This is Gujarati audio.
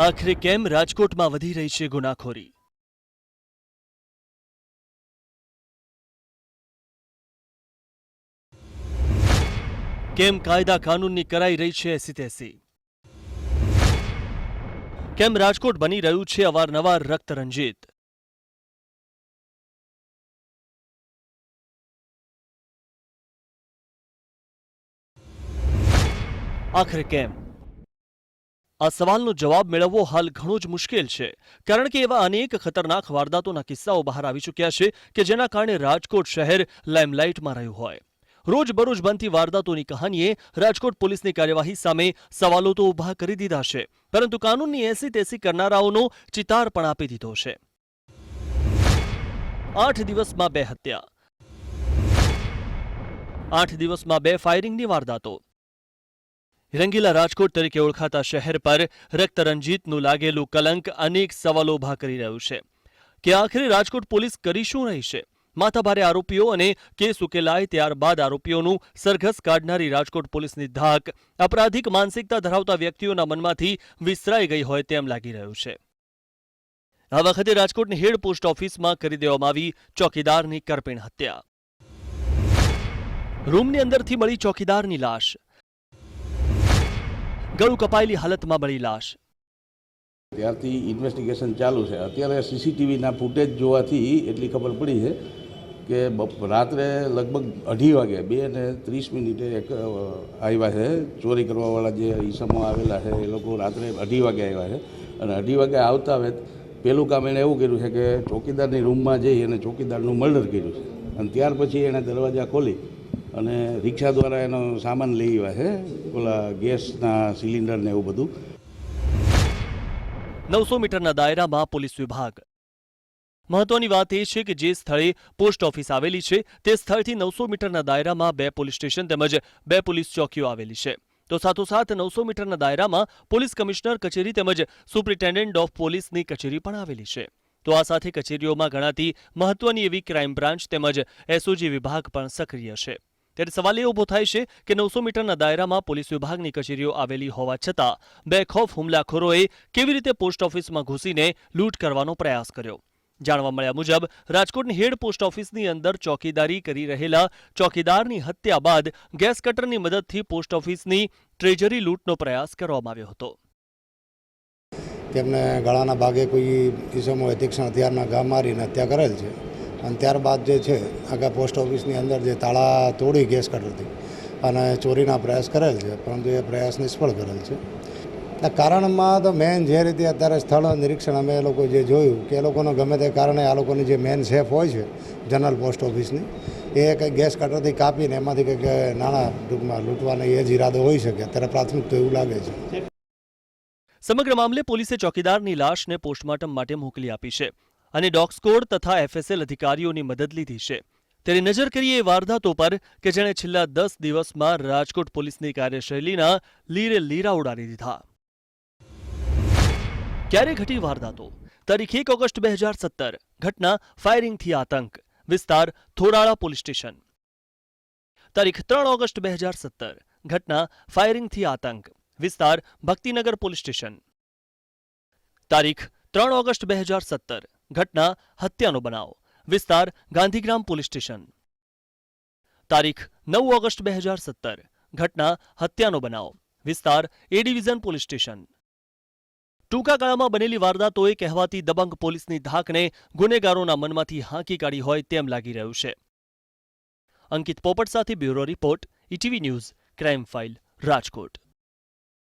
આખરે કેમ રાજકોટમાં વધી રહી છે ગુનાખોરી? કેમ કાયદા કાનૂનની કરાઈ રહી છે એસી તેસી? કેમ રાજકોટ બની રહ્યું છે અવારનવાર રક્તરંજિત? આખરે કેમ? આ સવાલનો જવાબ મેળવવો હાલ ઘણો જ મુશ્કેલ છે, કારણ કે એવા અનેક ખતરનાક વારદાતોના કિસ્સાઓ બહાર આવી ચૂક્યા છે કે જેના કારણે રાજકોટ શહેર લાઇમલાઇટમાં રહ્યું હોય. રોજબરોજ બનતી વારદાતોની કહાનીએ રાજકોટ પોલીસની કાર્યવાહી સામે સવાલો તો ઊભા કરી દીધા છે, પરંતુ કાનૂનની એસી તેસી કરનારાઓનો ચિતાર પણ આપી દીધો છે. 8 દિવસમાં 2 હત્યા, 8 દિવસમાં 2 ફાયરિંગની વારદાતો. રંગીલા રાજકોટ તરીકે ઓળખાતા શહેર પર રક્તરંજિતનું લાગેલું કલંક અનેક સવાલો ઊભા કરી રહ્યું છે કે આખરે રાજકોટ પોલીસ કરી શું રહી છે? માથાભારે આરોપીઓ અને કેસ ઉકેલાય ત્યારબાદ આરોપીઓનું સરઘસ કાઢનારી રાજકોટ પોલીસની ધાક અપરાધિક માનસિકતા ધરાવતા વ્યક્તિઓના મનમાંથી વિસરાઈ ગઈ હોય તેમ લાગી રહ્યું છે. આ વખતે રાજકોટની હેડ પોસ્ટ ઓફિસમાં કરી દેવામાં આવી ચોકીદારની કરપીણ હત્યા. રૂમની અંદરથી મળી ચોકીદારની લાશ, ગળું કપાયેલી હાલતમાં મળી લાશ. ત્યારથી ઇન્વેસ્ટિગેશન ચાલુ છે. અત્યારે સીસીટીવીના ફૂટેજ જોવાથી એટલી ખબર પડી છે કે રાત્રે લગભગ 2:30 વાગે 2:30 એક આવ્યા છે ચોરી કરવાવાળા જે ઈસમો આવેલા છે એ લોકો રાત્રે 2:30 વાગે આવ્યા છે અને 2:30 વાગે આવતા હવે પહેલું કામ એણે એવું કર્યું છે કે ચોકીદારની રૂમમાં જઈ અને ચોકીદારનું મર્ડર કર્યું છે અને ત્યાર પછી એણે દરવાજા ખોલી અને રિક્ષા દ્વારા એનો સામાન લઈ આવ્યા છે, ઓલા ગેસના સિલિન્ડર ને એવું બધું. 900 મીટરના દાયરામાં પોલીસ વિભાગ. મહત્વની વાત એ છે કે જે સ્થળે પોસ્ટ ઓફિસ આવેલી છે તે સ્થળથી 900 મીટરના દાયરામાં 2 પોલીસ સ્ટેશન તેમજ 2 પોલીસ ચોકીઓ આવેલી છે. તો સાથોસાથ 900 મીટરના દાયરામાં પોલીસ કમિશનર કચેરી તેમજ સુપ્રિન્ટેન્ડન્ટ ઓફ પોલીસની કચેરી પણ આવેલી છે. તો આ સાથે કચેરીઓમાં ગણાતી મહત્વની એવી ક્રાઇમ બ્રાન્ચ તેમજ એસઓજી વિભાગ પણ સક્રિય છે. ત્યારે સવાલ એ ઊભો થાય છે કે 900 મીટરના દાયરામાં પોલીસ વિભાગની કચેરીઓ આવેલી હોવા છતાં બેખૌફ હુમલાખોરોએ કેવી રીતે પોસ્ટ ઓફિસમાં ઘૂસીને લૂંટ કરવાનો પ્રયાસ કર્યો? જાણવા મળ્યા મુજબ રાજકોટની હેડ પોસ્ટ ઓફિસની અંદર ચોકીદારી કરી રહેલા ચોકીદારની હત્યા બાદ ગેસ કટરની મદદથી પોસ્ટ ઓફિસની ટ્રેજરી લૂંટનો પ્રયાસ કરવામાં આવ્યો હતો. તેમને ગળાના ભાગે કોઈ ઈસમોએ તીક્ષ્ણ હથિયારના ઘા મારીને હત્યા કરેલ છે અને ત્યારબાદ જે છે આખા પોસ્ટ ઓફિસની અંદર જે તાળા તોડી ગેસ કટરથી અને ચોરીના પ્રયાસ કરેલ છે, પરંતુ એ પ્રયાસ નિષ્ફળ કરેલ છે. કારણમાં તો મેન જે રીતે અત્યારે સ્થળ નિરીક્ષણ અમે એ લોકો જે જોયું કે એ લોકોને ગમે તે કારણે આ લોકોની જે મેન સેફ હોય છે જનરલ પોસ્ટ ઓફિસની એ કંઈક ગેસ કટરથી કાપીને એમાંથી કંઈક નાણાં ટૂંકમાં લૂંટવાનો એ જ ઈરાદો હોઈ શકે. અત્યારે પ્રાથમિક તો એવું લાગે છે. સમગ્ર મામલે પોલીસે ચોકીદારની લાશને પોસ્ટમોર્ટમ માટે મોકલી આપી છે અને ડોગ સ્કોડ તથા એફએસએલ અધિકારીઓની મદદ લીધી છે. ત્યારે નજર કરીએ એ વારદાતો પર કે જેણે છેલ્લા 10 દિવસમાં રાજકોટ પોલીસની કાર્યશૈલીના લીરે લીરા ઉડાડી દીધા. ક્યારે ઘટી વારદાતો? તારીખ 1 ઓગસ્ટ 2017. ઘટના ફાયરિંગથી આતંક, વિસ્તાર થોરાળા પોલીસ સ્ટેશન. તારીખ 3 ઓગસ્ટ 2017. ઘટના ફાયરિંગથી આતંક, વિસ્તાર ભક્તિનગર પોલીસ સ્ટેશન. તારીખ 3 ઓગસ્ટ 2017. ઘટના હત્યાનો બનાવ, વિસ્તાર ગાંધીગ્રામ પોલીસ સ્ટેશન. તારીખ 9 ઓગસ્ટ 2017. ઘટના હત્યાનો બનાવ, વિસ્તાર એ ડિવિઝન પોલીસ સ્ટેશન. ટૂંકા ગાળામાં બનેલી વારદાતોએ કહેવાતી દબંગ પોલીસની ધાકને ગુનેગારોના મનમાંથી હાંકી કાઢી હોય તેમ લાગી રહ્યું છે. અંકિત પોપટ સાથે bureau report, ETV news, crime file, Rajkot.